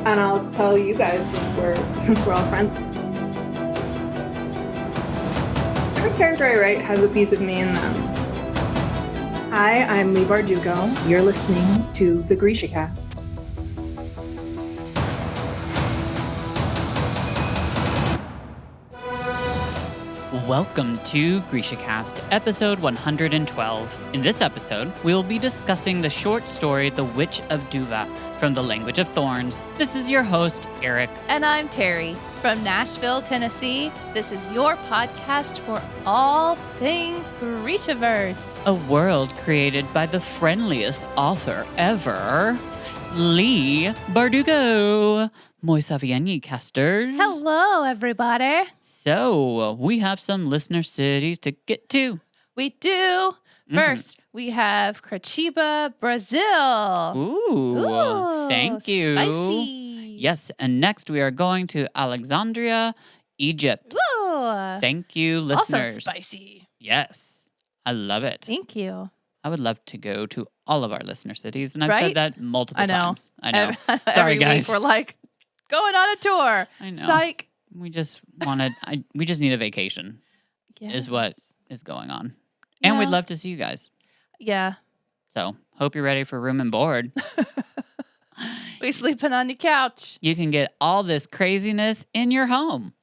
And I'll tell you guys since we're all friends. Every character I write has a piece of me in them. Hi, I'm Lee Bardugo. You're listening to the GrishaCast. Welcome to GrishaCast, episode 112. In this episode, we will be discussing the short story The Witch of Duva from the Language of Thorns. This is your host, Eric. And I'm Terry from Nashville, Tennessee. This is your podcast for all things Grishaverse. A world created by the friendliest author ever, Lee Bardugo. Moi savieni, casters. Hello, everybody. So, we have some listener cities to get to. We do. First, we have Curitiba, Brazil. Ooh, thank you. Spicy. Yes, and next we are going to Alexandria, Egypt. Ooh. Thank you, listeners. Also spicy. Yes, I love it. Thank you. I would love to go to all of our listener cities, and I've Right? said that multiple I know. times. I know. Every Sorry, guys. week we're like, going on a tour. I know. Psych. We just wanted. We just need a vacation. Yes. Is what is going on, and we'd Yeah. love to see you guys. Yeah. So hope you're ready for room and board. We sleeping on the couch. You can get all this craziness in your home.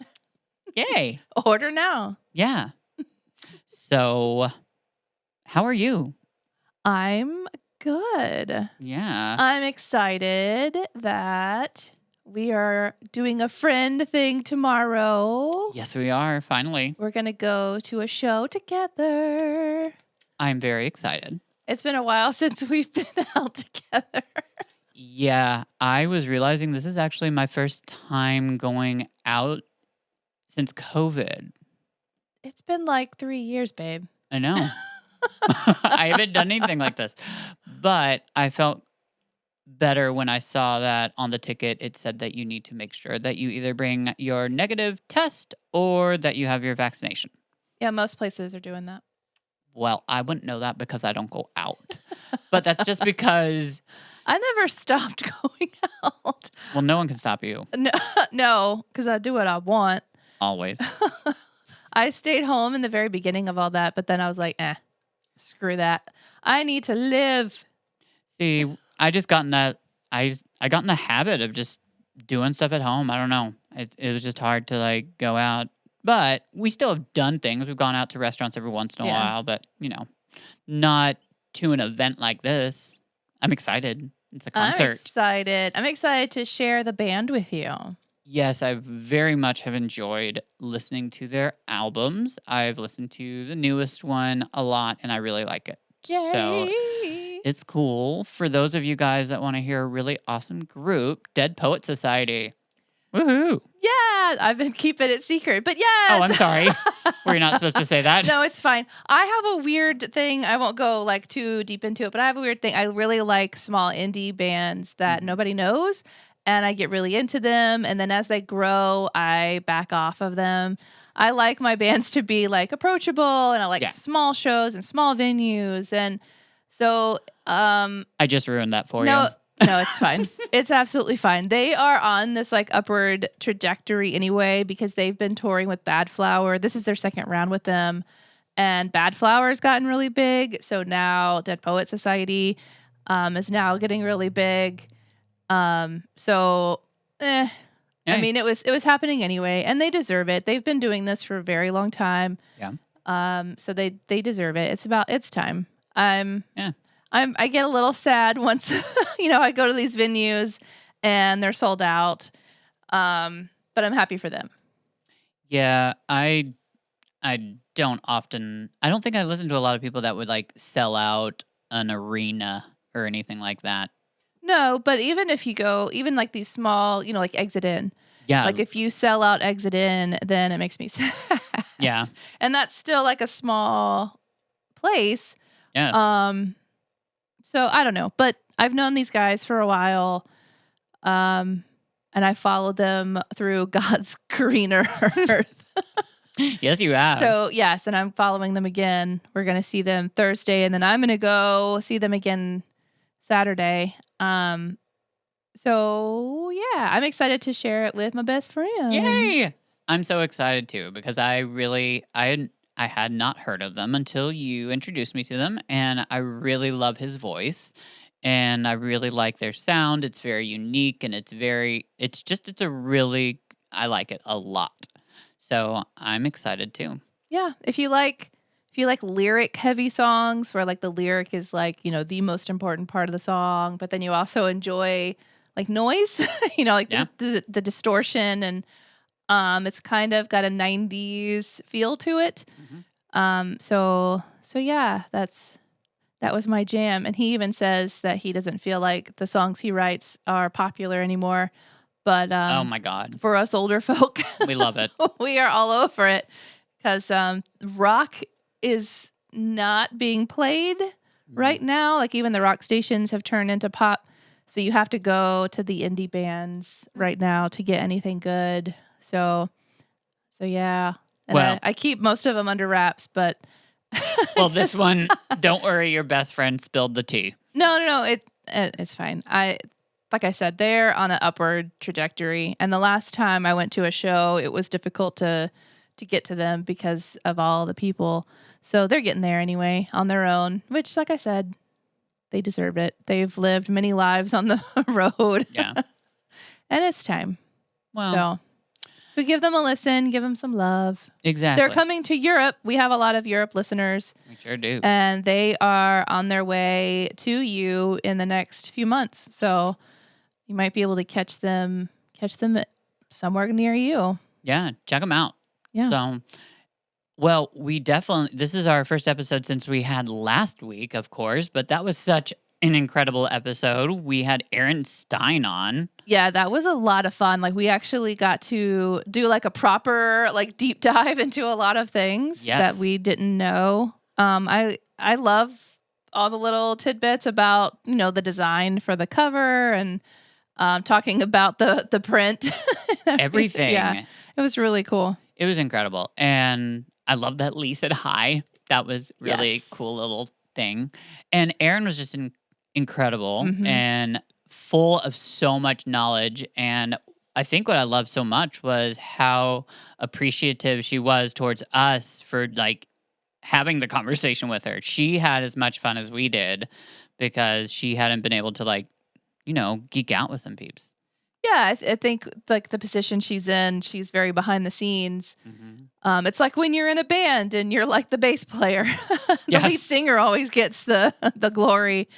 Yay! Order now. Yeah. So, how are you? I'm good. Yeah. I'm excited that we are doing a friend thing tomorrow. Yes, we are, finally. We're going to go to a show together. I'm very excited. It's been a while since we've been out together. Yeah, I was realizing this is actually my first time going out since COVID. It's been like 3 years, babe. I know. I haven't done anything like this. But I felt better when I saw that on the ticket it said that you need to make sure that you either bring your negative test or that you have your vaccination. Yeah, most places are doing that. Well, I wouldn't know that because I don't go out. But that's just because, I never stopped going out. well, no one can stop you. No, because I do what I want. Always. I stayed home in the very beginning of all that, but then I was like, screw that. I need to live. See, I just got in that, I got in the habit of just doing stuff at home. I don't know. It was just hard to like go out. But we still have done things. We've gone out to restaurants every once in a while, but not to an event like this. I'm excited. It's a concert. I'm excited to share the band with you. Yes, I very much have enjoyed listening to their albums. I've listened to the newest one a lot, and I really like it. Yay. So it's cool. For those of you guys that want to hear a really awesome group, Dead Poet Society. Woohoo! Yeah, I've been keeping it secret, but yes. Oh, I'm sorry. Were you not supposed to say that? No, it's fine. I have a weird thing. I won't go like too deep into it, but I have a weird thing. I really like small indie bands that nobody knows, and I get really into them. And then as they grow, I back off of them. I like my bands to be like approachable, and I like small shows and small venues. And so, I just ruined that for you. No, it's fine. It's absolutely fine. They are on this like upward trajectory anyway because they've been touring with Bad Flower. This is their second round with them. And Bad Flower has gotten really big. So now Dead Poet Society is now getting really big. I mean, it was happening anyway, and they deserve it. They've been doing this for a very long time. Yeah. So they deserve it. It's time. I get a little sad once, I go to these venues and they're sold out. But I'm happy for them. Yeah, I don't think I listen to a lot of people that would like sell out an arena or anything like that. No, but even if you go, even like these small, like Exit In. Yeah. Like if you sell out Exit In, then it makes me sad. Yeah. And that's still like a small place. Yeah. So I don't know, but I've known these guys for a while, and I followed them through God's greener earth. Yes, you have. So yes, and I'm following them again. We're gonna see them Thursday, and then I'm gonna go see them again Saturday. So yeah, I'm excited to share it with my best friend. Yay! I'm so excited too because I had not heard of them until you introduced me to them, and I really love his voice, and I really like their sound. It's very unique, and it's a really I like it a lot. So I'm excited too. Yeah, if you like lyric heavy songs where like the lyric is like, the most important part of the song, but then you also enjoy like noise, like Yeah. the distortion and it's kind of got a 90s feel to it. hmm So yeah, that was my jam. And he even says that he doesn't feel like the songs he writes are popular anymore. But Oh my God, for us older folk, we love it. we are all over it because rock is not being played right now. Like even the rock stations have turned into pop. So you have to go to the indie bands right now to get anything good. So yeah. And Well- I keep most of them under wraps, but Well, this one, don't worry, your best friend spilled the tea. no, it's fine. Like I said, they're on an upward trajectory. And the last time I went to a show, it was difficult to get to them because of all the people. So they're getting there anyway on their own, which, like I said, they deserve it. They've lived many lives on the road. Yeah. And it's time. Well, So give them a listen, give them some love. exactly. They're coming to Europe. We have a lot of Europe listeners, We sure do. and they are on their way to you in the next few months. So you might be able to catch them somewhere near you. Yeah, check them out. Yeah. So, well, this is our first episode since we had last week, of course, but that was such an incredible episode. We had Aaron Stein on. Yeah, that was a lot of fun. Like we actually got to do like a proper like deep dive into a lot of things Yes. that we didn't know. I love all the little tidbits about, the design for the cover and talking about the print. Everything. Yeah, it was really cool. It was incredible. And I love that Lee said hi. That was really Yes. cool little thing. And Aaron was just incredible Mhm. and full of so much knowledge. And I think what I loved so much was how appreciative she was towards us for like having the conversation with her. She had as much fun as we did because she hadn't been able to like, geek out with some peeps. Yeah, I think like the position she's in, she's very behind the scenes. Mm-hmm. It's like when you're in a band and you're like the bass player. The Yes. lead singer always gets the glory.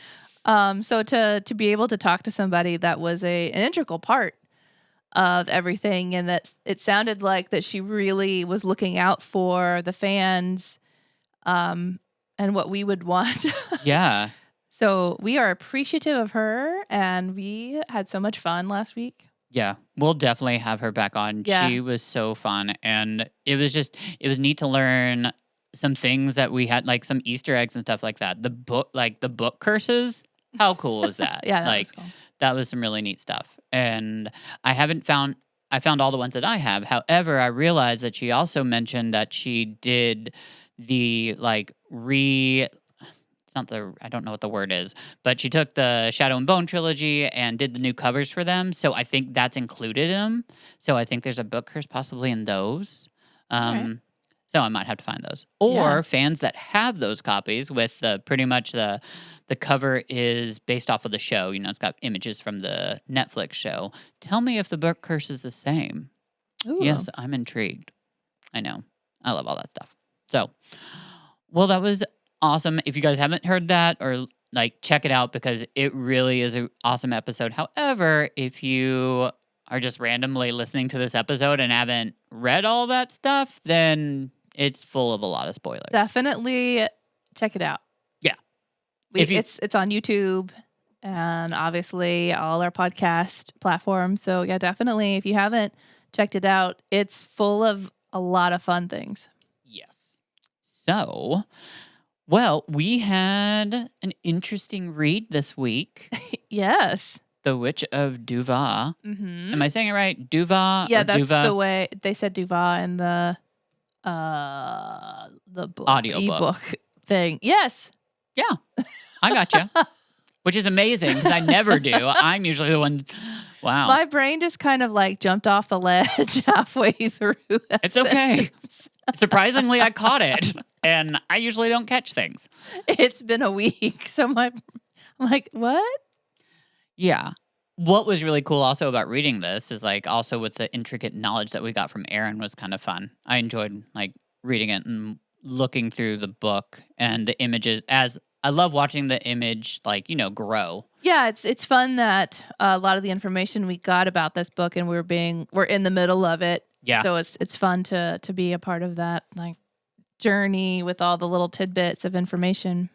So to be able to talk to somebody that was an integral part of everything, and that it sounded like that she really was looking out for the fans, and what we would want. Yeah. So we are appreciative of her, and we had so much fun last week. Yeah, we'll definitely have her back on. Yeah. She was so fun, and it was neat to learn some things that we had, like some Easter eggs and stuff like that. The book curses. How cool is that? Yeah, that like was cool. that was some really neat stuff. And I found all the ones that I have. However, I realized that she also mentioned that she did the I don't know what the word is, but she took the Shadow and Bone trilogy and did the new covers for them. So I think that's included in them. So I think there's a book curse possibly in those. Alright. So I might have to find those. Or Yeah. fans that have those copies with pretty much the cover is based off of the show. It's got images from the Netflix show. Tell me if the book curse is the same. Ooh. Yes, I'm intrigued. I know. I love all that stuff. So, well, that was awesome. If you guys haven't heard that or check it out because it really is an awesome episode. However, if you are just randomly listening to this episode and haven't read all that stuff, then it's full of a lot of spoilers. Definitely check it out. Yeah. It's on YouTube and obviously all our podcast platforms. So yeah, definitely if you haven't checked it out, it's full of a lot of fun things. Yes. So, well, we had an interesting read this week. Yes. The Witch of Duva. Mm-hmm. Am I saying it right? Duva? Yeah, or that's Duva? the way they said Duva in the book, Audiobook. ebook thing. Yes. Yeah, I gotcha. which is amazing because I never do. I'm usually the one. Wow. My brain just kind of like jumped off the ledge halfway through. That It's okay. sentence. Surprisingly, I caught it, and I usually don't catch things. It's been a week, so I'm like, what? Yeah. What was really cool also about reading this is like also with the intricate knowledge that we got from Aaron was kind of fun. I enjoyed like reading it and looking through the book and the images as I love watching the image like, grow. Yeah, it's fun that a lot of the information we got about this book and we're in the middle of it. Yeah. So it's fun to be a part of that like journey with all the little tidbits of information.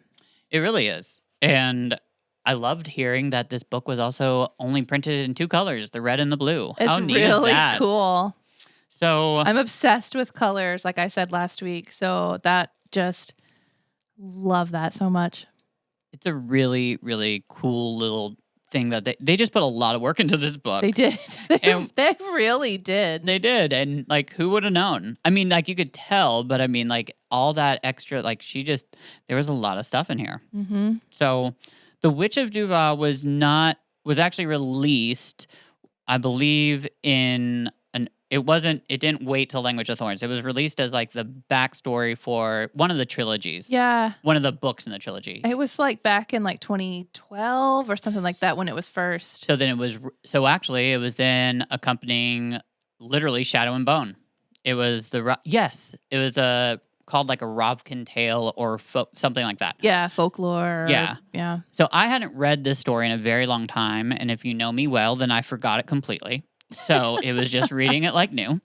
It really is. And I loved hearing that this book was also only printed in 2 colors, the red and the blue. It's How neat is really that? cool. So I'm obsessed with colors, like I said last week. So that just love that so much. it's a really, really cool little thing that they just put a lot of work into this book. They did. And- They really did. They did. And like, who would have known? I mean, like, you could tell, but I mean, like, all that extra, like, there was a lot of stuff in here. Mm-hmm. So, The Witch of Duval was actually released, I believe, it didn't wait till Language of Thorns. It was released as like the backstory for one of the trilogies. Yeah. One of the books in the trilogy. It was like back in like 2012 or something like that when it was first. So then it was then accompanying literally Shadow and Bone. It was called like a Rovkin tale or something like that. Yeah, folklore. Yeah. Yeah. So I hadn't read this story in a very long time, and if you know me well, then I forgot it completely. So it was just reading it like new.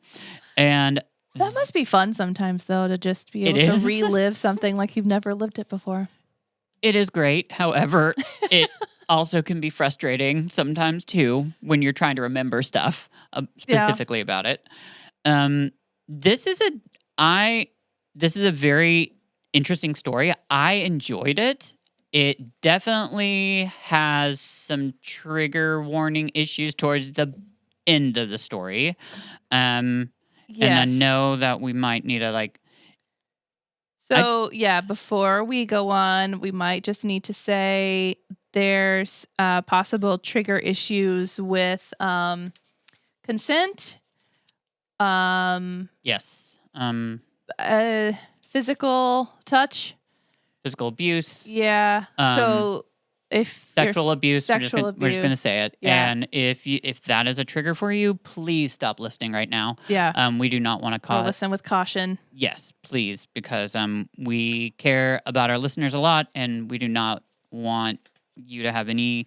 And That must be fun sometimes, though, to just be able It to is. relive something like you've never lived it before. it is great. However, it also can be frustrating sometimes too when you're trying to remember stuff specifically about it. This is a very interesting story. I enjoyed it. It definitely has some trigger warning issues towards the end of the story. And I know that we might need to So, before we go on, we might just need to say there's possible trigger issues with consent, yes. physical touch. Physical abuse. Yeah. So if Sexual abuse. We're just gonna abuse. say it. Yeah. And if that is a trigger for you, please stop listening right now. Yeah. We do not want to We'll cause. listen with caution. Yes, please, because we care about our listeners a lot, and we do not want you to have any.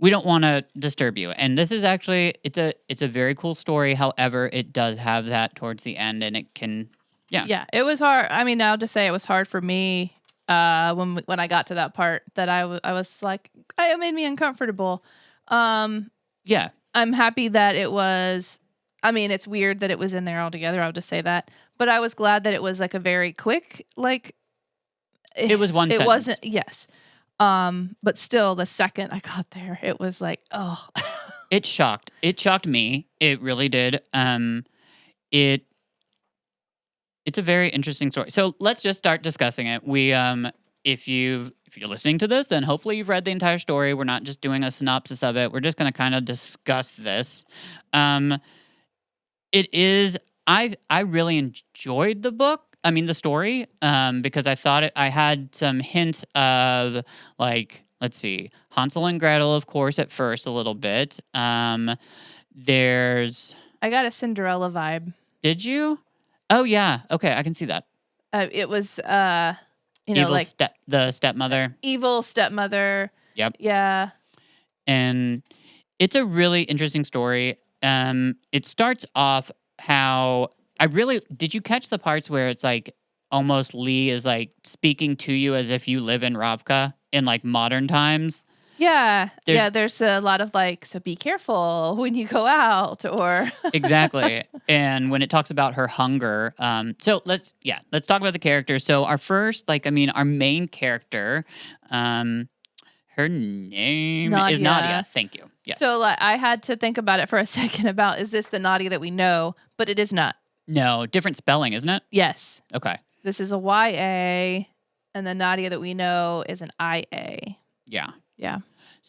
We don't want to disturb you. And this is actually it's a very cool story. However, it does have that towards the end, and it can. Yeah. Yeah. It was hard. I mean, I'll just say it was hard for me when I got to that part that I was like, it made me uncomfortable. Yeah. I'm happy that it was. I mean, it's weird that it was in there altogether. I'll just say that. But I was glad that it was like a very quick, like. It was one It sentence. wasn't. Yes. But still, the second I got there, it was like, oh. It shocked me. It really did. It's a very interesting story. So let's just start discussing it. We if you're listening to this, then hopefully you've read the entire story. We're not just doing a synopsis of it. We're just going to kind of discuss this. It is I really enjoyed the story, because I thought I had some hints of like, let's see, Hansel and Gretel, of course, at first a little bit. There's I got a Cinderella vibe. Did you? Oh yeah, okay, I can see that. It was Evil like the stepmother. evil stepmother. Yep. Yeah. And it's a really interesting story. It starts off did you catch the parts where it's like almost Lee is like speaking to you as if you live in Ravka in like modern times? Yeah. There's a lot of like, so be careful when you go out or. Exactly. And when it talks about her hunger, so let's talk about the characters. So our main character, her name is Nadia. Thank you. Yes. So I had to think about it for a second about, is this the Nadia that we know? But it is not. No, different spelling, isn't it? Yes. Okay. This is a YA, and the Nadia that we know is an IA. Yeah. Yeah.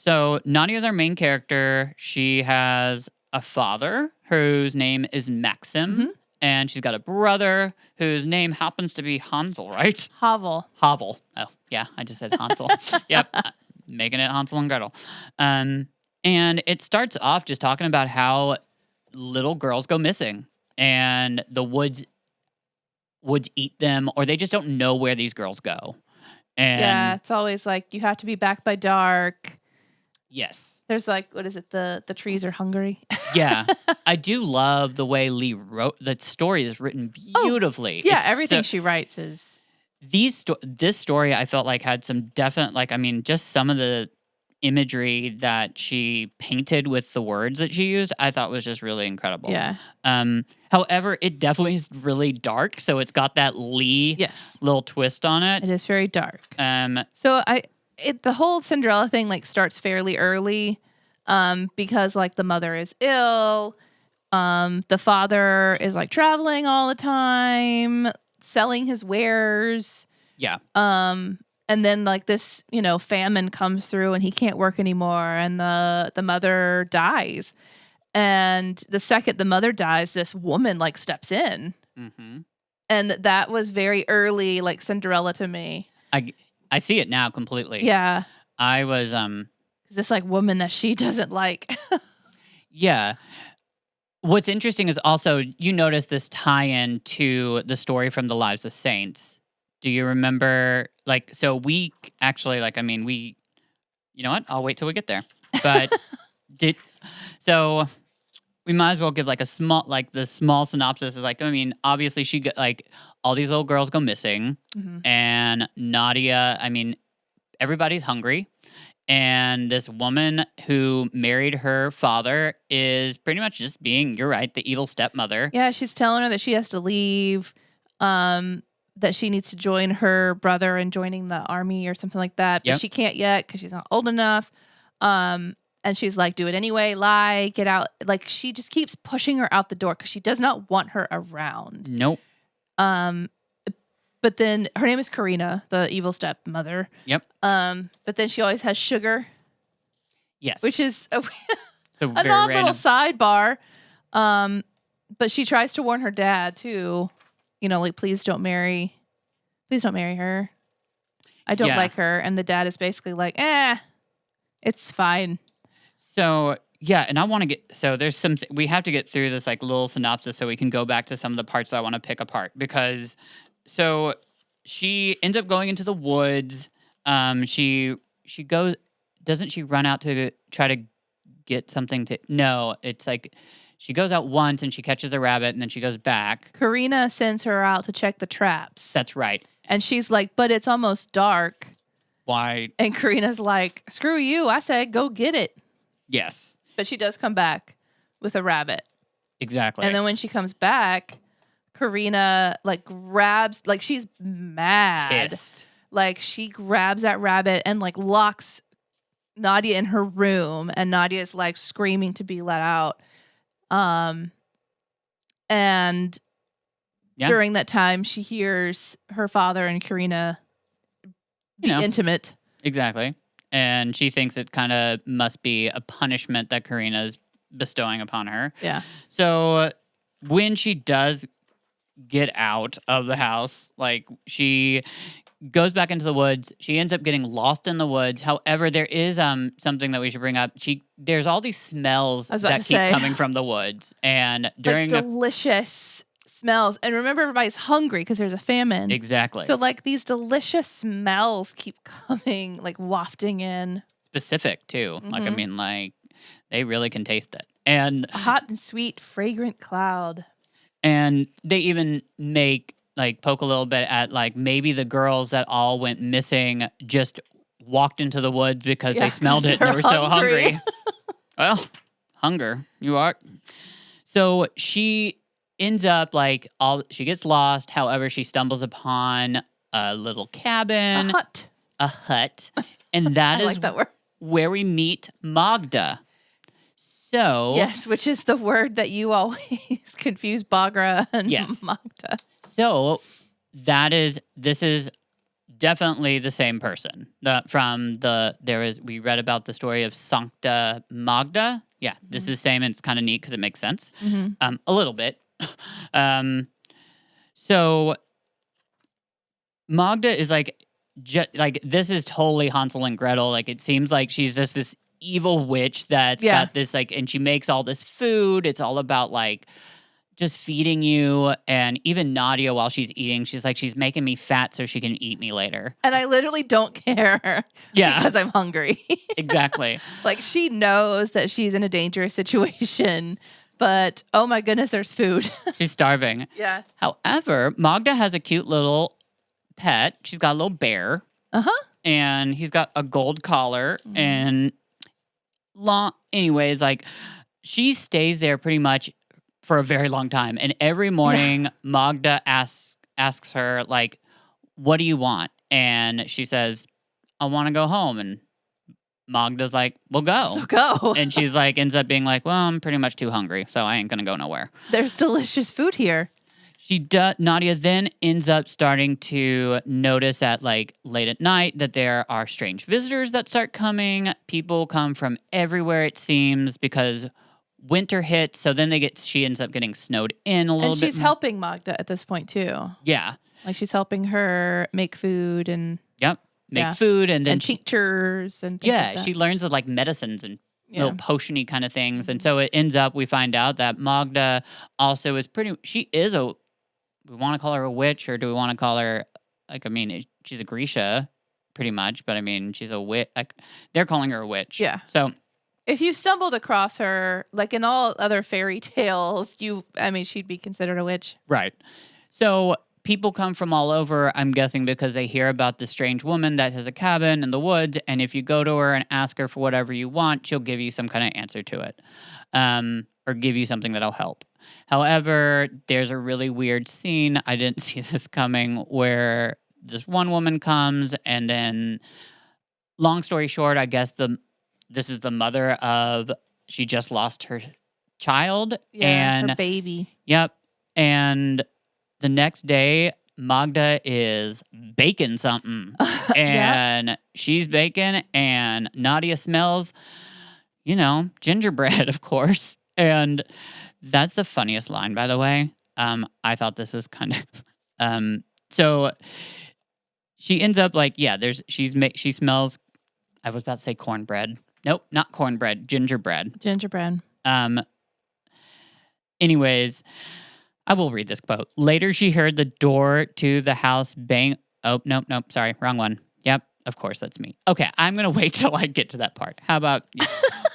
So Nadia's our main character. She has a father whose name is Maxim, Mhm. and she's got a brother whose name happens to be Hansel, right? Hovel. Havel. Oh, yeah, I just said Hansel. Yep, making it Hansel and Gretel. And it starts off just talking about how little girls go missing, and the woods eat them, or they just don't know where these girls go. And Yeah, it's always like you have to be back by dark. yes. There's like, what is it? The trees are hungry. Yeah. I do love the way Lee wrote the story is written beautifully. Yeah, It's everything she writes is. this story I felt like had some definite just some of the imagery that she painted with the words that she used I thought was just really incredible. Yeah. However, it definitely is really dark, so it's got that Lee Yes. little twist on it. It is very dark. Um So the whole Cinderella thing like starts fairly early, because like the mother is ill, the father is like traveling all the time, selling his wares, yeah. and then like this famine comes through and he can't work anymore, and the mother dies, and the second the mother dies, this woman like steps in, Mhm. and that was very early like Cinderella to me. I see it now completely. Yeah. I was This like woman that she doesn't like. yeah. What's interesting is also you notice this tie-in to the story from the Lives of Saints. Do you remember we actually we you know what? I'll wait till we get there. But we might as well give like a small the small synopsis is obviously she got all these little girls go missing, Mhm. and Nadia, everybody's hungry. And this woman who married her father is pretty much just being, you're right, the evil stepmother. Yeah, she's telling her that she has to leave, that she needs to join her brother in joining the army or something like that. But Yep. she can't yet because she's not old enough. And she's like, do it anyway, lie, get out. Like she just keeps pushing her out the door because she does not want her around. Nope. But then her name is Karina, the evil stepmother. Yep. But then she always has sugar, Yes. which is so a very long random. little sidebar. But she tries to warn her dad too. Please don't marry her. I don't Yeah. like her. And the dad is basically like, it's fine. So yeah, and I want to there's we have to get through this little synopsis so we can go back to some of the parts that I want to pick apart, because so she ends up going into the woods. She goes, doesn't she run out to try to get something to? No, it's she goes out once and she catches a rabbit and then she goes back. Karina sends her out to check the traps. That's right. And she's like, but it's almost dark. Why? And Karina's like, screw you. I said, go get it. Yes. But she does come back with a rabbit. Exactly. And then when she comes back, Karina grabs, she's mad. Pissed. She grabs that rabbit and locks Nadia in her room, and Nadia's screaming to be let out. And Yeah. during that time, she hears her father and Karina be intimate. Exactly. And she thinks it kind of must be a punishment that Karina's bestowing upon her. Yeah. So when she does get out of the house, she goes back into the woods. She ends up getting lost in the woods. However, there is something that we should bring up. There's all these smells that keep coming from the woods, and during delicious smells. And remember, everybody's hungry because there's a famine. Exactly. So these delicious smells keep coming, wafting in. Specific too. Mhm. They really can taste it. And A hot and sweet, fragrant cloud. And they even make poke a little bit at maybe the girls that all went missing just walked into the woods because they smelled it and they were so hungry. Well, hunger. You are. So she ends up she gets lost. However, she stumbles upon a little cabin. A hut. And that I is like that word. where we meet Magda. So yes, which is the word that you always confuse Bagra and Yes. Magda. So this is definitely the same person. We read about the story of Sancta Magda. Yeah, this is the same. And it's kind of neat because it makes sense. Mm-hmm. A little bit. So Magda is like, this is totally Hansel and Gretel. Like, it seems like she's just this evil witch that's got this, like, and she makes all this food. It's all about, like, just feeding you. And even Nadia, while she's eating, she's like, she's making me fat so she can eat me later. And I literally don't care because I'm hungry. Exactly. Like, she knows that she's in a dangerous situation, but oh my goodness, there's food. She's starving. Yeah. However, Magda has a cute little pet. She's got a little bear. And he's got a gold collar and anyways, like, she stays there pretty much for a very long time. And every morning Magda asks her, like, what do you want? And she says, I want to go home. And Magda's like, well, go. So go. And she's like, ends up being like, well, I'm pretty much too hungry, so I ain't gonna go nowhere. There's delicious food here. Nadia then ends up starting to notice at, like, late at night that there are strange visitors that start coming. People come from everywhere, it seems, because winter hits. So then she ends up getting snowed in a little bit. And she's helping Magda at this point too. Yeah. Like, she's helping her make food and make food and then tinctures and things like that. she learns of, like, medicines and little potion-y kind of things. And so it ends up, we find out that Magda also is we want to call her a witch, or do we want to call her, like, I mean, she's a Grisha, pretty much, but I mean, she's a witch. Like, they're calling her a witch. Yeah. So if you stumbled across her, like in all other fairy tales, she'd be considered a witch. Right. So people come from all over, I'm guessing, because they hear about this strange woman that has a cabin in the woods, and if you go to her and ask her for whatever you want, she'll give you some kind of answer to it, or give you something that'll help. However, there's a really weird scene, I didn't see this coming, where this one woman comes, and then, long story short, I guess this is the mother of, she just lost her child. And her baby. Yep. And the next day, Magda is baking something. And she's baking, and Nadia smells, gingerbread, of course. And that's the funniest line, by the way. I thought this was kind of... so she ends up like, she smells... I was about to say cornbread. Nope, not cornbread. Gingerbread. Anyways, I will read this quote. Later, she heard the door to the house bang. Oh, nope. Sorry, wrong one. Yep, of course, that's me. Okay, I'm going to wait till I get to that part. How about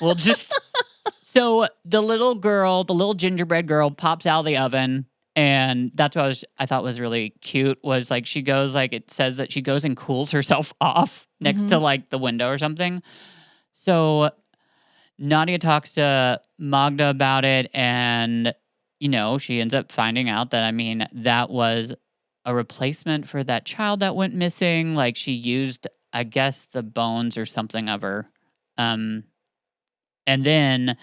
we'll just... So the little gingerbread girl pops out of the oven, and that's what I thought was really cute, was like, she goes, like, it says that she goes and cools herself off next to, like, the window or something. So Nadia talks to Magda about it, and, she ends up finding out that, I mean, that was a replacement for that child that went missing. Like, she used, I guess, the bones or something of her. And then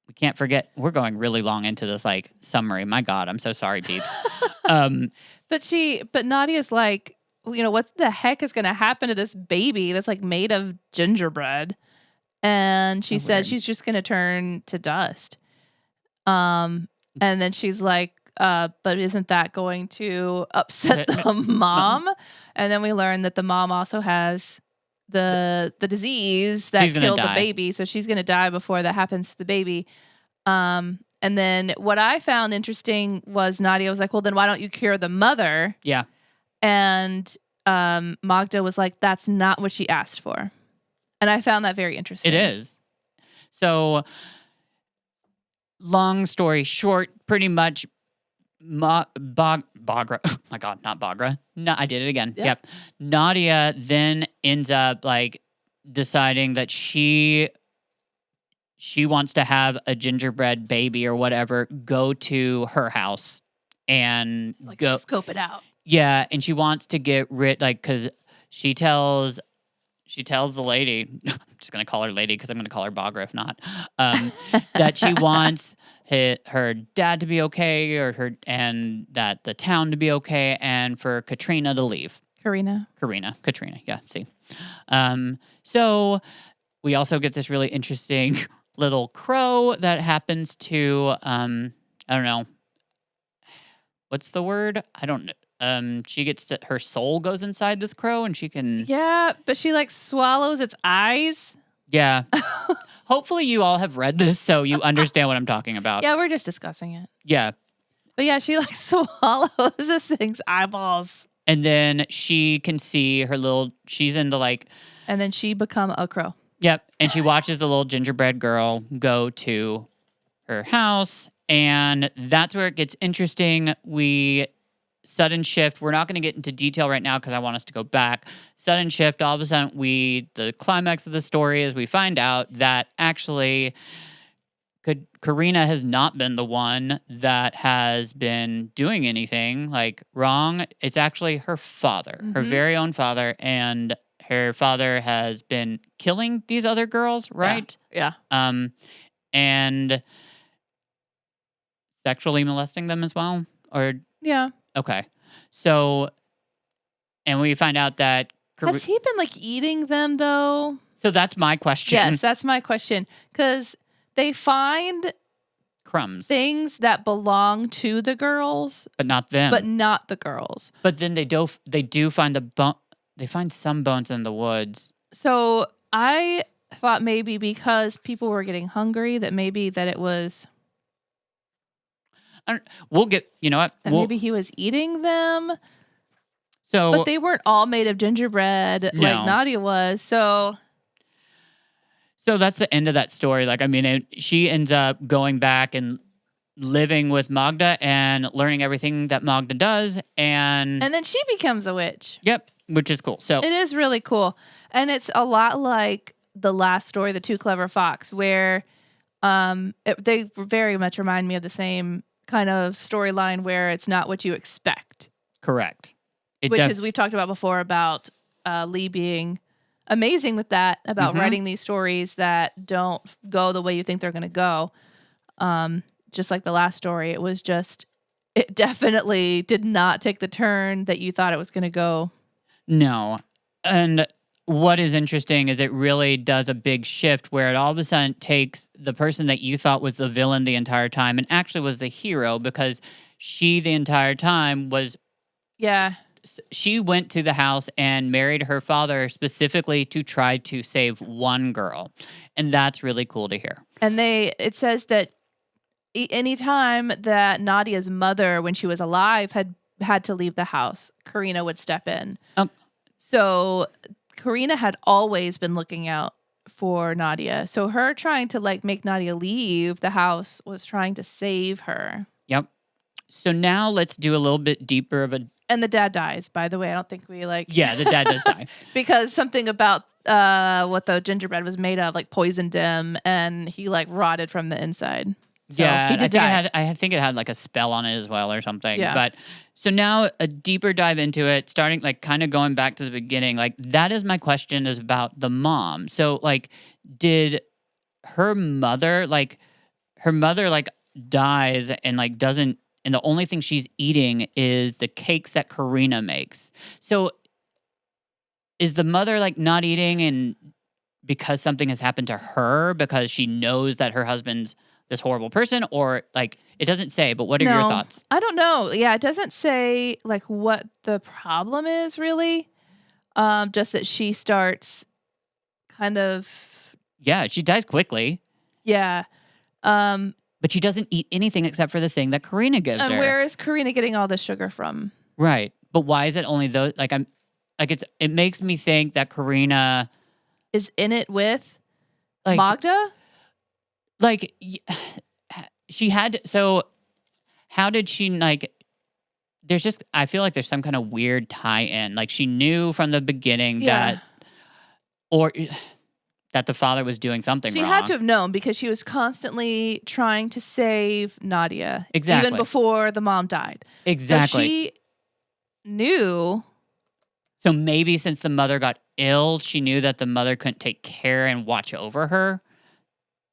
we can't forget, we're going really long into this, like, summary. My God, I'm so sorry, peeps. But Nadia's like, what the heck is going to happen to this baby that's, like, made of gingerbread? And she said she's just going to turn to dust. And then she's like, but isn't that going to upset the mom? And then we learn that the mom also has the disease that killed the baby, so she's going to die before that happens to the baby. And then what I found interesting was Nadia was like, well, then why don't you cure the mother? Yeah. And Magda was like, that's not what she asked for. And I found that very interesting. It is. So, long story short, pretty much Bagra. Oh my God, not Bagra. No, I did it again. Yep. Nadia then ends up, like, deciding that she wants to have a gingerbread baby or whatever go to her house and like, go scope it out. Yeah, and she wants to get rid, like, because she tells the lady, I'm just going to call her lady because I'm going to call her Bagra if not, that she wants her dad to be okay, and that the town to be okay, and for Katrina to leave. Katrina. Yeah, see. So we also get this really interesting little crow that happens to, I don't know, what's the word? I don't know. She gets to, her soul goes inside this crow and she can, Yeah, but she like swallows its eyes. yeah. Hopefully you all have read this so you understand what I'm talking about. Yeah, we're just discussing it. Yeah. But yeah, she like swallows this thing's eyeballs. And then she can see her she's in the like, And then she become a crow. yep. And she watches the little gingerbread girl go to her house. And that's where it gets interesting. Sudden shift. We're not going to get into detail right now because I want us to go back. Sudden shift. All of a sudden, the climax of the story is we find out that actually Karina has not been the one that has been doing anything like wrong. It's actually her father, her very own father, and her father has been killing these other girls, right? Yeah. And sexually molesting them as well, or Yeah. okay. So, and we find out that Has he been like eating them though? so that's my question. Yes, that's my question. Because they find Crumbs, things that belong to the girls, but not them. but not the girls. But then they do find the bone. They find some bones in the woods. So I thought maybe because people were getting hungry that maybe that it was We'll get. You know what? that maybe he was eating them. So, But they weren't all made of gingerbread like No. Nadia was. So that's the end of that story. Like, I mean, she ends up going back and living with Magda and learning everything that Magda does, and then she becomes a witch. yep, which is cool. So It is really cool. And it's a lot like the last story, The Two Clever Fox, where they very much remind me of the same kind of storyline where it's not what you expect. correct. Which is we've talked about before about Lee being amazing with that, about writing these stories that don't go the way you think they're going to go. Just like the last story, it definitely did not take the turn that you thought it was going to go. No. And what is interesting is it really does a big shift where it all of a sudden takes the person that you thought was the villain the entire time and actually was the hero because she the entire time was. Yeah. She went to the house and married her father specifically to try to save one girl. And that's really cool to hear. And it says that any time that Nadia's mother, when she was alive, had to leave the house, Karina would step in. So Karina had always been looking out for Nadia. So her trying to like make Nadia leave the house was trying to save her. Yep. So now let's do a little bit deeper of a. And the dad dies, by the way. I don't think we like. Yeah, the dad does die. Because something about what the gingerbread was made of, like poisoned him, and he like rotted from the inside. So Yeah, he did die. I think it had like a spell on it as well or something. Yeah. But so now a deeper dive into it, starting like kind of going back to the beginning. Like that is my question is about the mom. So like, did her mother dies and like doesn't. And the only thing she's eating is the cakes that Karina makes. So is the mother like not eating and because something has happened to her because she knows that her husband's this horrible person or like it doesn't say, but what are your thoughts? I don't know. Yeah, it doesn't say like what the problem is really. Just that she starts kind of. Yeah, she dies quickly. Yeah. But she doesn't eat anything except for the thing that Karina gives her. And where is Karina getting all the sugar from? Right. But why is it only those? Like it makes me think that Karina is in it with like Magda. Like she had. So how did she like? There's just I feel like there's some kind of weird tie-in. Like she knew from the beginning that the father was doing something wrong. She had to have known because she was constantly trying to save Nadia. Exactly. Even before the mom died. Exactly. So she knew. So maybe since the mother got ill, she knew that the mother couldn't take care and watch over her.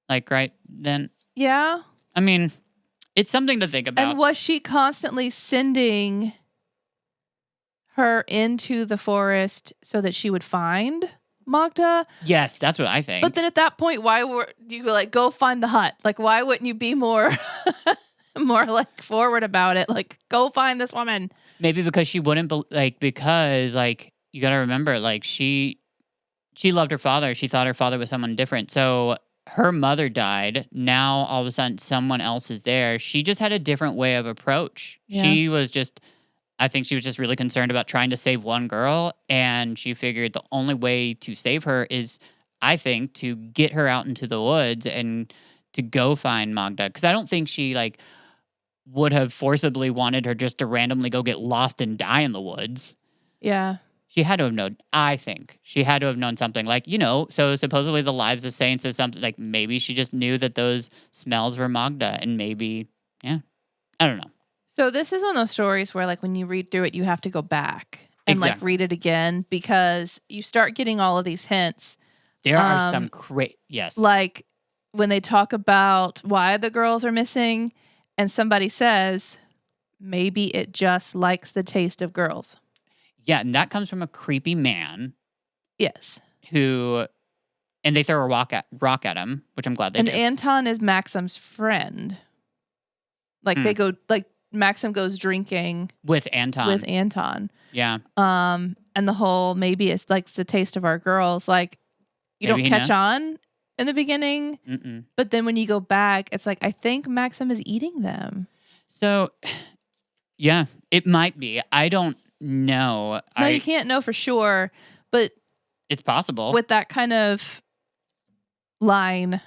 Like, right then? Yeah. I mean, it's something to think about. And was she constantly sending her into the forest so that she would find Magda. Yes, that's what I think. But then at that point, why were you like, go find the hut? Like, why wouldn't you be more, more like forward about it? Like, go find this woman. Maybe because she wouldn't because you got to remember she loved her father. She thought her father was someone different. So her mother died. Now all of a sudden someone else is there. She just had a different way of approach. Yeah. I think she was just really concerned about trying to save one girl, and she figured the only way to save her is, I think, to get her out into the woods and to go find Magda. Because I don't think she would have forcibly wanted her just to randomly go get lost and die in the woods. Yeah. She had to have known, I think. She had to have known something. So supposedly the Lives of Saints is something, maybe she just knew that those smells were Magda, and maybe, yeah. I don't know. So this is one of those stories where when you read through it, you have to go back and Exactly. read it again because you start getting all of these hints. There are some yes. Like when they talk about why the girls are missing and somebody says, maybe it just likes the taste of girls. Yeah, and that comes from a creepy man. Yes. And they throw a rock at him, which I'm glad they do. And Anton is Maxim's friend. They go, Maxim goes drinking with Anton. Yeah. And the whole, maybe it's the taste of our girls. You Maybe don't catch on in the beginning. Mm-mm. But then when you go back, it's I think Maxim is eating them. So, yeah, it might be. I don't know. No, you can't know for sure, but it's possible. With that kind of line,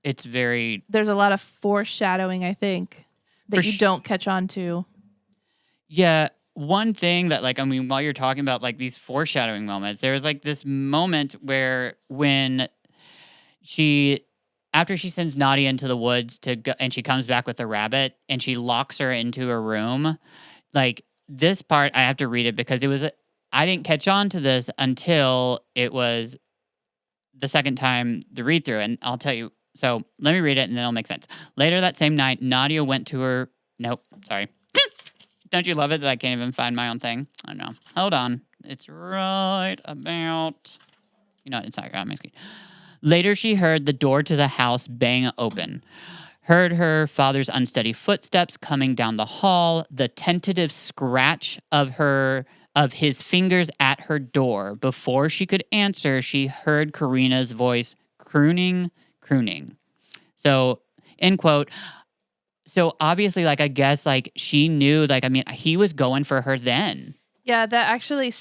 it's there's a lot of foreshadowing, I think, that you don't catch on to. Yeah. One thing that, while you're talking about, these foreshadowing moments, there was, this moment where when after she sends Nadia into the woods to go, and she comes back with a rabbit, and she locks her into a room, this part, I have to read it because I didn't catch on to this until it was the second time the read through, and I'll tell you. So let me read it, and then it'll make sense. Later that same night, Nadia went to her. Nope, sorry. Don't you love it that I can't even find my own thing? I know. Hold on. It's right about. It's not on my screen. Later, she heard the door to the house bang open. Heard her father's unsteady footsteps coming down the hall, the tentative scratch of his fingers at her door. Before she could answer, she heard Karina's voice crooning. So, end quote. So obviously, I guess, she knew, he was going for her then. Yeah, it actually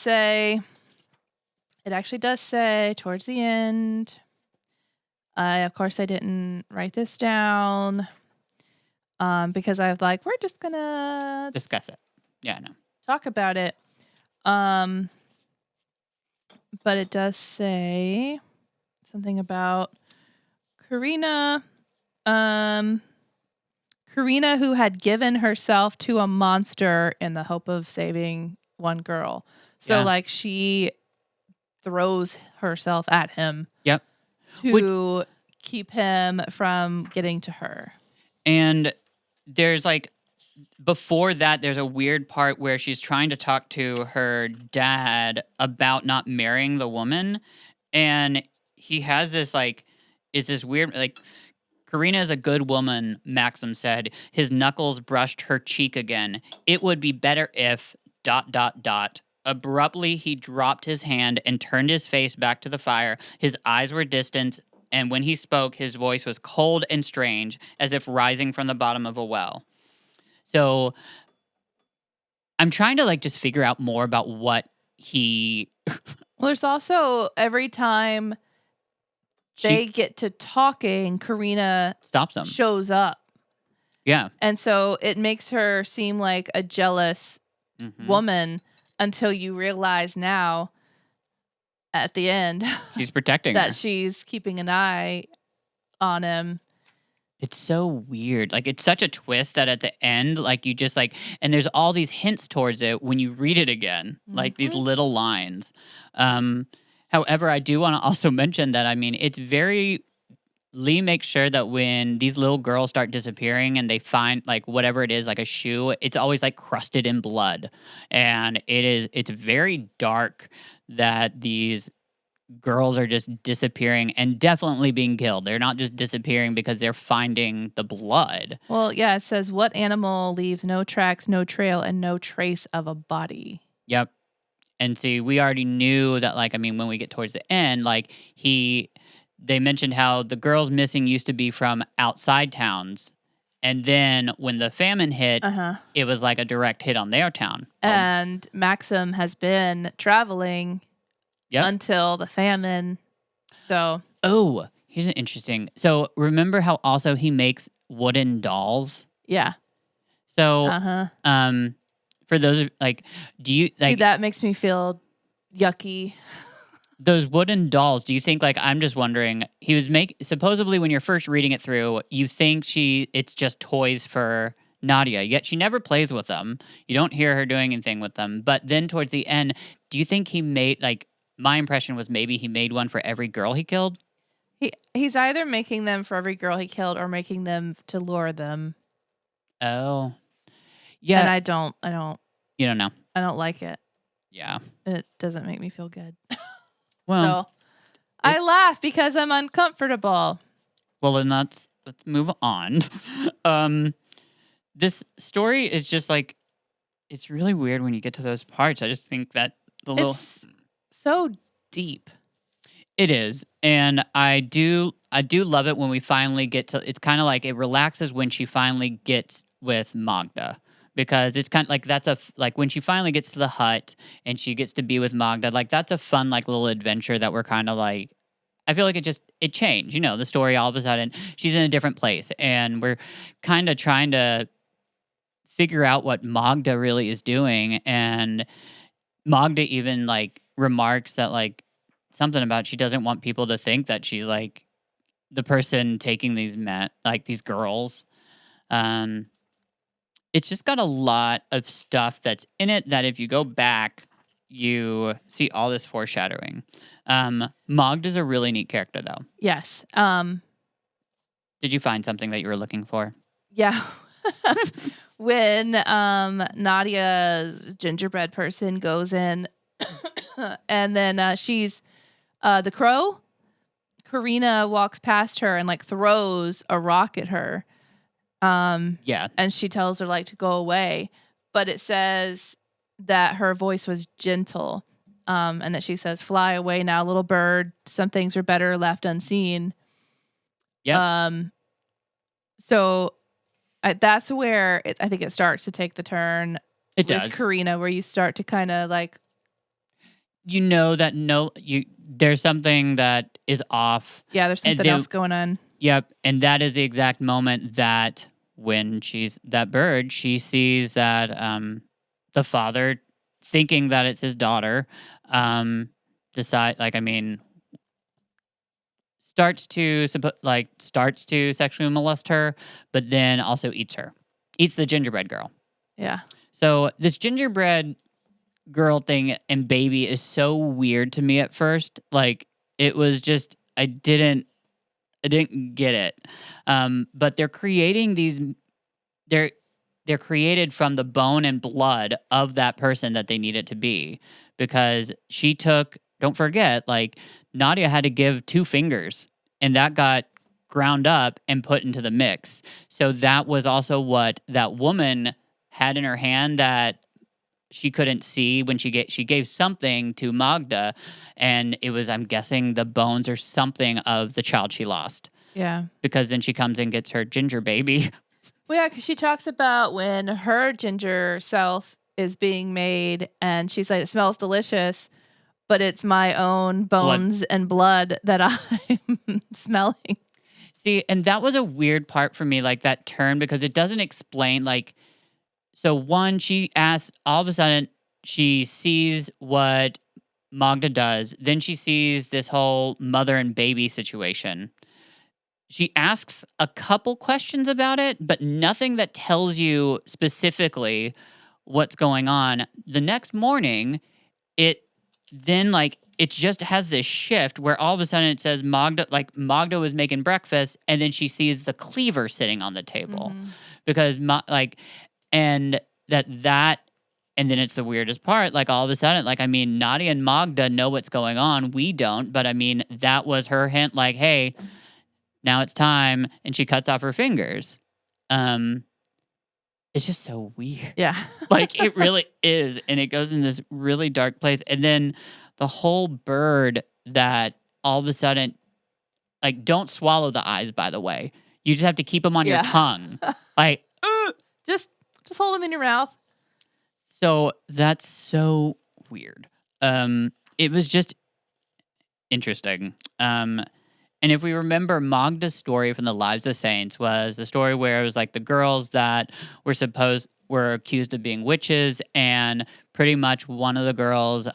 does say towards the end. Of course, I didn't write this down because I was we're just going to discuss it. Yeah, I know. Talk about it. But it does say something about Karina. Karina, who had given herself to a monster in the hope of saving one girl. So, she throws herself at him. Yep. To keep him from getting to her. And there's before that, there's a weird part where she's trying to talk to her dad about not marrying the woman. And he has this it's this weird, Karina is a good woman, Maxim said. His knuckles brushed her cheek again. It would be better if ... Abruptly, he dropped his hand and turned his face back to the fire. His eyes were distant, and when he spoke, his voice was cold and strange, as if rising from the bottom of a well. So, I'm trying to, just figure out more about what he... Well, there's also, every time they get to talking, Karina stops them. Shows up. Yeah. And so, it makes her seem like a jealous woman until you realize now at the end she's protecting that her. She's keeping an eye on him. It's so weird. It's such a twist that at the end, you just and there's all these hints towards it when you read it again, these little lines. However, I do want to also mention that, it's very Lee makes sure that when these little girls start disappearing and they find like whatever it is, like a shoe, it's always like crusted in blood. And it's very dark that these girls are just disappearing and definitely being killed. They're not just disappearing because they're finding the blood. Well, yeah, it says what animal leaves no tracks, no trail, and no trace of a body. Yep. And see, we already knew that, like, I mean, when we get towards the end, like, they mentioned how the girls missing used to be from outside towns. And then when the famine hit, it was like a direct hit on their town. And Maxim has been traveling until the famine. So. Oh, here's an interesting. So remember how also he makes wooden dolls? Yeah. So, for those of like, do you like? See, that makes me feel yucky. Those wooden dolls, do you think, like, I'm just wondering, he was supposedly when you're first reading it through, you think it's just toys for Nadia, yet she never plays with them. You don't hear her doing anything with them. But then towards the end, do you think he made, like, my impression was maybe he made one for every girl he killed? He's either making them for every girl he killed or making them to lure them. Oh. Yeah. And I don't. You don't know. I don't like it. Yeah. It doesn't make me feel good. Well, so I laugh because I'm uncomfortable. Well, then let's move on. This story is just like, it's really weird when you get to those parts. I just think that it's so deep. It is, and I do love it when we finally get to. It's kind of like it relaxes when she finally gets with Magda. Because it's kind of like like when she finally gets to the hut and she gets to be with Magda, like that's a fun like little adventure that we're kind of like, I feel like it changed, the story all of a sudden she's in a different place and we're kind of trying to figure out what Magda really is doing. And Magda even like remarks that like something about she doesn't want people to think that she's like the person taking these these girls. It's just got a lot of stuff that's in it that if you go back, you see all this foreshadowing. Magda's a really neat character, though. Yes. Did you find something that you were looking for? Yeah. When Nadia's gingerbread person goes in, and then she's the crow, Karina walks past her and like throws a rock at her. Yeah. And she tells her like to go away, but it says that her voice was gentle, and that she says, "Fly away now, little bird. Some things are better left unseen." Yeah. So that's where I think it starts to take the turn. It with does. Karina, where you start to kind of like, there's something that is off. Yeah, there's something else going on. Yep, and that is the exact moment that when she's that bird, she sees that the father, thinking that it's his daughter, starts to sexually molest her, but then also eats the gingerbread girl. Yeah. So this gingerbread girl thing and baby is so weird to me at first. Like it was just I didn't get it. But they're creating these. They're created from the bone and blood of that person that they need it to be, because she took. Don't forget, like Nadia had to give 2 fingers, and that got ground up and put into the mix. So that was also what that woman had in her hand that she couldn't see when she gave something to Magda, and it was, I'm guessing, the bones or something of the child she lost. Yeah. Because then she comes and gets her ginger baby. Well, yeah, because she talks about when her ginger self is being made, and she's like, it smells delicious, but it's my own bones and blood that I'm smelling. See, and that was a weird part for me, like that turn, because it doesn't explain, like, so one, she asks, all of a sudden, she sees what Magda does. Then she sees this whole mother and baby situation. She asks a couple questions about it, but nothing that tells you specifically what's going on. The next morning, then like it just has this shift where all of a sudden it says Magda was making breakfast, and then she sees the cleaver sitting on the table because and that and then it's the weirdest part. Like all of a sudden, like I mean, Nadia and Magda know what's going on. We don't, but I mean that was her hint. Like, hey, now it's time, and she cuts off her fingers. It's just so weird. Yeah. Like it really is, and it goes in this really dark place, and then the whole bird that all of a sudden, like, don't swallow the eyes. By the way, you just have to keep them on your Yeah. tongue, like. Just hold them in your mouth. So that's so weird. It was just interesting. And if we remember, Magda's story from the Lives of Saints was the story where it was like the girls that were accused of being witches, and pretty much one of the girls,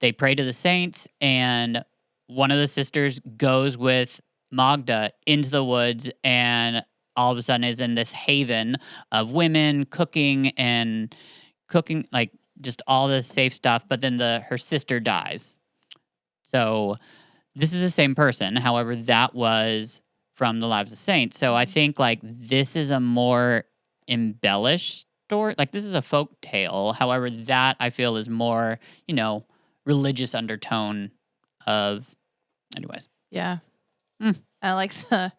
they pray to the saints, and one of the sisters goes with Magda into the woods, and all of a sudden is in this haven of women cooking, like just all this safe stuff. But then her sister dies. So this is the same person. However, that was from the Lives of Saints. So I think like this is a more embellished story. Like this is a folk tale. However, that I feel is more, religious undertone of. Anyways. Yeah. I like the.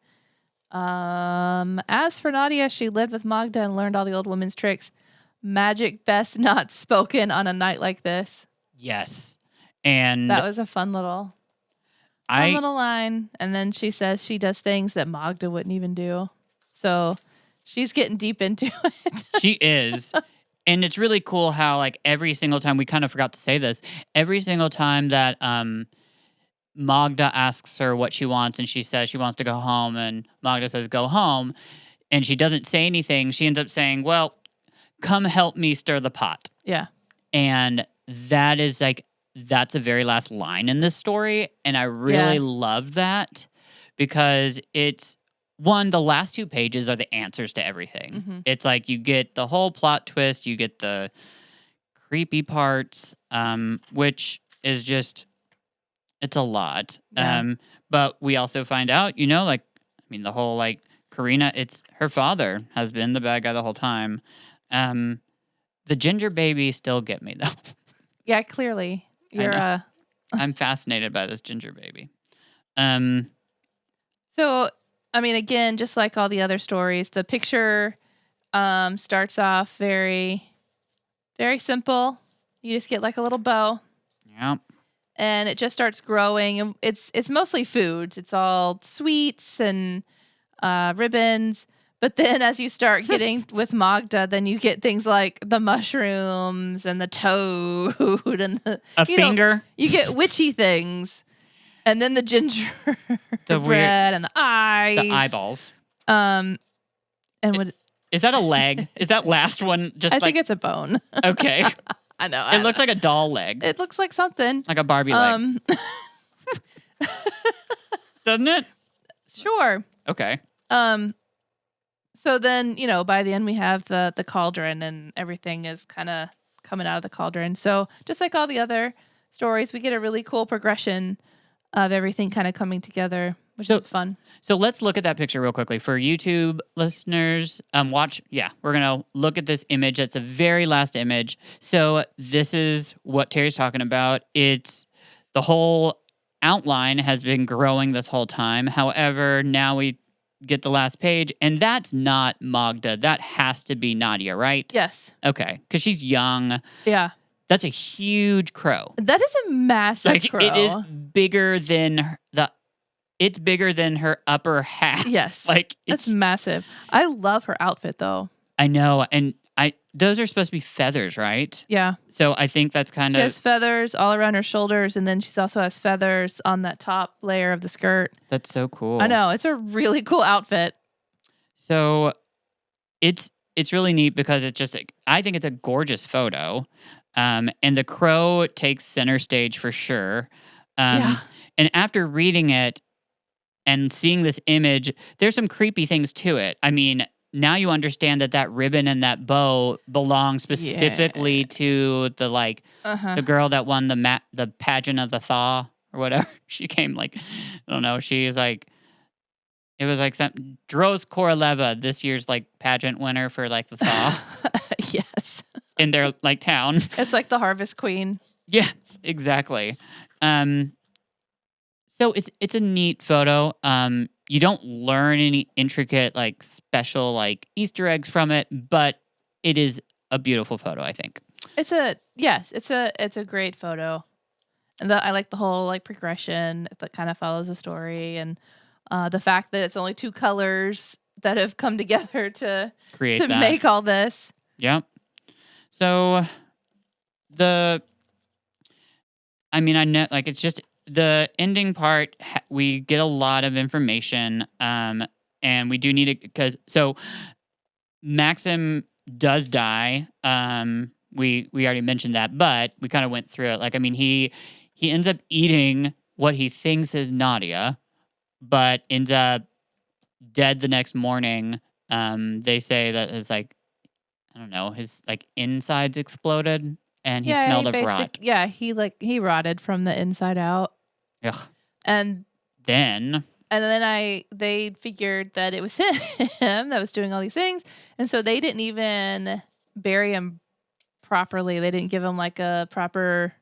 As for Nadia, she lived with Magda and learned all the old woman's tricks. Magic best not spoken on a night like this. Yes. And that was a fun little line. And then she says she does things that Magda wouldn't even do. So she's getting deep into it. She is. And it's really cool how like every single time, we kind of forgot to say this, every single time that Magda asks her what she wants, and she says she wants to go home, and Magda says, go home, and she doesn't say anything. She ends up saying, well, come help me stir the pot. Yeah. And that's a very last line in this story, and I really love that because it's, one, the last 2 pages are the answers to everything. Mm-hmm. It's like you get the whole plot twist, you get the creepy parts, which is just... It's a lot. Yeah. But we also find out, the whole, like, Karina, it's her father has been the bad guy the whole time. The ginger babies still get me, though. Yeah, clearly. I'm fascinated by this ginger baby. So, I mean, again, just like all the other stories, the picture starts off very, very simple. You just get, like, a little bow. Yep. And it just starts growing. And it's mostly foods. It's all sweets and ribbons. But then as you start getting with Magda, then you get things like the mushrooms and the toad and a finger. You get witchy things. And then the ginger bread and the eyes. The eyeballs. Is that a leg? Is that last one just I think it's a bone. Okay. I know. It looks like a doll leg. It looks like something. Like a Barbie leg. Doesn't it? Sure. Okay. So then, by the end we have the cauldron and everything is kind of coming out of the cauldron. So just like all the other stories, we get a really cool progression of everything kind of coming together, which is fun. So let's look at that picture real quickly. For YouTube listeners, we're going to look at this image. That's the very last image. So this is what Terry's talking about. It's the whole outline has been growing this whole time. However, now we get the last page, and that's not Magda. That has to be Nadia, right? Yes. Okay, because she's young. Yeah. That's a huge crow. That is a massive crow. It is bigger than It's bigger than her upper half. Yes. It's massive. I love her outfit though. I know. And those are supposed to be feathers, right? Yeah. So I think that's kind of... She has feathers all around her shoulders, and then she also has feathers on that top layer of the skirt. That's so cool. I know. It's a really cool outfit. So it's really neat because it's just... I think it's a gorgeous photo. And the crow takes center stage for sure. And after reading it and seeing this image, there's some creepy things to it. I mean, now you understand that ribbon and that bow belong specifically to the the girl that won the pageant of the thaw or whatever. She came I don't know. She's it was some Dros Koroleva, this year's pageant winner for the thaw Yes. in their town. It's like the Harvest Queen. Yes, exactly. So it's a neat photo. You don't learn any intricate special Easter eggs from it, but it is a beautiful photo, I think. It's a great photo. And I like the whole progression that kind of follows the story, and the fact that it's only 2 colors that have come together to Create that. make all this. Yep. So I know it's just the ending part. We get a lot of information, and we do need it because Maxim does die. We already mentioned that, but we kind of went through it. He ends up eating what he thinks is Nadia, but ends up dead the next morning. They say that it's I don't know, his insides exploded and he smelled of rot. Yeah, he rotted from the inside out. Ugh. And then they figured that it was him that was doing all these things, and so they didn't even bury him properly. They didn't give him a proper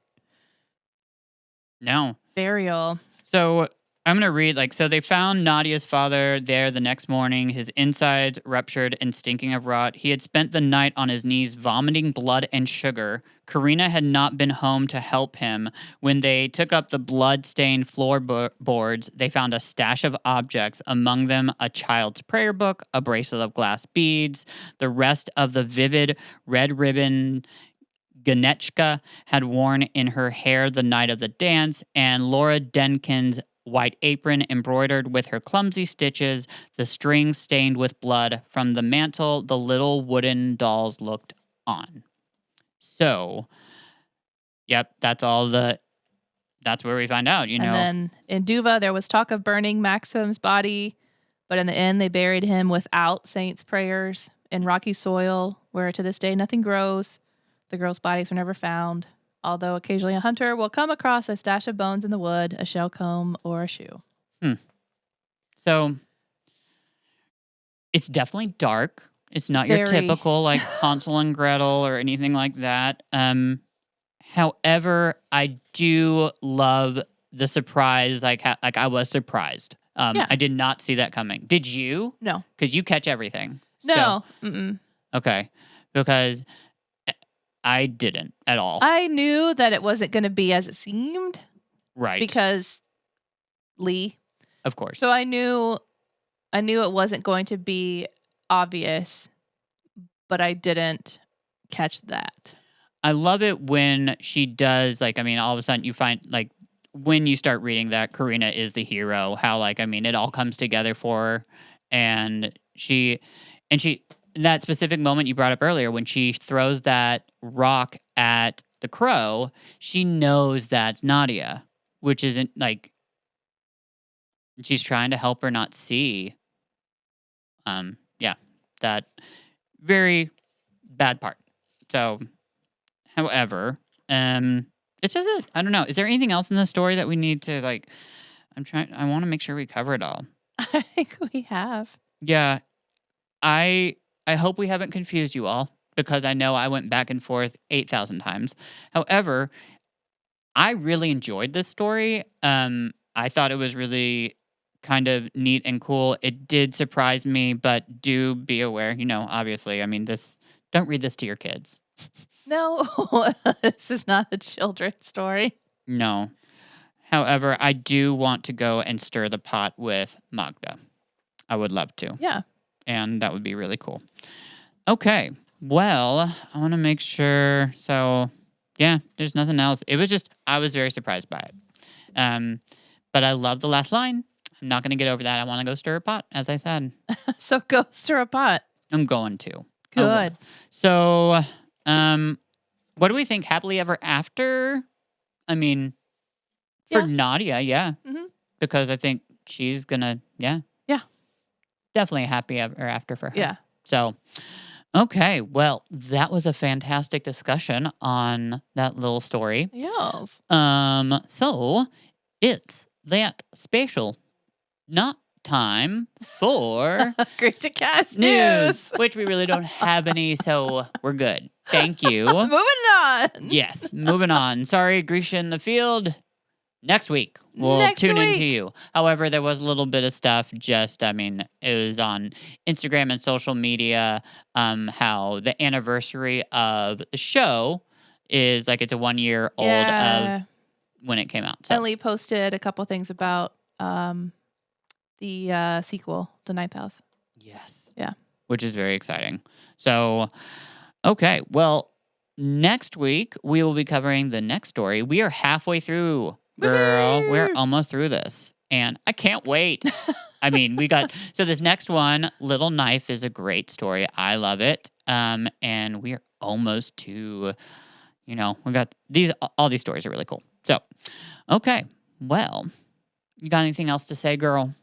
burial. So I'm going to read, so they found Nadia's father there the next morning, his insides ruptured and stinking of rot. He had spent the night on his knees vomiting blood and sugar. Karina had not been home to help him. When they took up the blood-stained floorboards, they found a stash of objects, among them a child's prayer book, a bracelet of glass beads, the rest of the vivid red ribbon Ganechka had worn in her hair the night of the dance, and Laura Denkin's white apron embroidered with her clumsy stitches, the strings stained with blood. From the mantle, the little wooden dolls looked on. So, yep, that's where we find out, And then in Duva, there was talk of burning Maxim's body, but in the end, they buried him without saints' prayers in rocky soil, where to this day nothing grows. The girls' bodies were never found, although occasionally a hunter will come across a stash of bones in the wood, a shell comb, or a shoe. So, it's definitely dark. It's not your typical Hansel and Gretel or anything like that. However, I do love the surprise. I was surprised. I did not see that coming. Did you? No, because you catch everything. No. So, okay, because I didn't at all. I knew that it wasn't going to be as it seemed. Right. Because Lee. Of course. So I knew it wasn't going to be obvious, but I didn't catch that. I love it when she does, all of a sudden you find, when you start reading that Karina is the hero, how, it all comes together for her. And she, that specific moment you brought up earlier, when she throws that rock at the crow, she knows that's Nadia, which isn't, she's trying to help her not see. That very bad part. So, however, it's just I don't know. Is there anything else in the story that we need to I want to make sure we cover it all. I think we have. Yeah. I hope we haven't confused you all, because I know I went back and forth 8,000 times. However, I really enjoyed this story. I thought it was really kind of neat and cool. It did surprise me, but do be aware, obviously, don't read this to your kids. No, this is not a children's story. No. However, I do want to go and stir the pot with Magda. I would love to. Yeah. And that would be really cool. Okay. Well, I want to make sure. So, yeah, there's nothing else. It was just, I was very surprised by it. But I love the last line. I'm not going to get over that. I want to go stir a pot, as I said. So go stir a pot. I'm going to. Good. So, what do we think? Happily ever after? For Nadia, yeah. Mm-hmm. Because I think she's going to, yeah. Yeah. Definitely happy ever after for her. Yeah. So, okay, well, that was a fantastic discussion on that little story. Yes. So it's that special not time for GrishaCast news, which we really don't have any, so we're good. Thank you. Moving on. Yes, moving on. Sorry, Grisha in the field. Next week, we'll Next tune into week. you. However, there was a little bit of stuff it was on Instagram and social media, how the anniversary of the show is like it's a 1 year old of when it came out. So. And Lee posted a couple things about the sequel to Ninth House. Yes. Yeah. Which is very exciting. So, okay. Well, next week, we will be covering the next story. We are halfway through, girl. Woo-hoo! We're almost through this. And I can't wait. I mean, so this next one, Little Knife, is a great story. I love it. And we are almost to, we got all these stories are really cool. So, okay. Well, you got anything else to say, girl?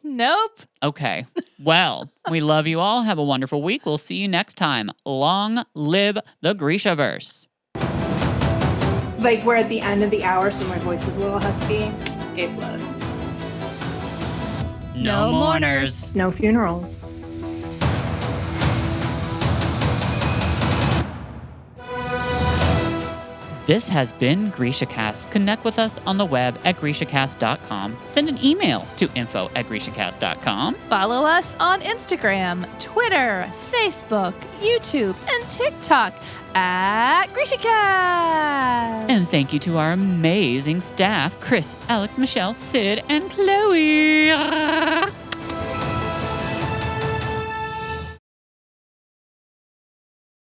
Nope. Okay. Well, we love you all. Have a wonderful week. We'll see you next time. Long live the Grishaverse. Like, we're at the end of the hour, so my voice is a little husky. A+. No mourners. No funerals. This has been GrishaCast. Connect with us on the web at GrishaCast.com. Send an email to info@GrishaCast.com. Follow us on Instagram, Twitter, Facebook, YouTube, and TikTok at GrishaCast. And thank you to our amazing staff, Chris, Alex, Michelle, Sid, and Chloe.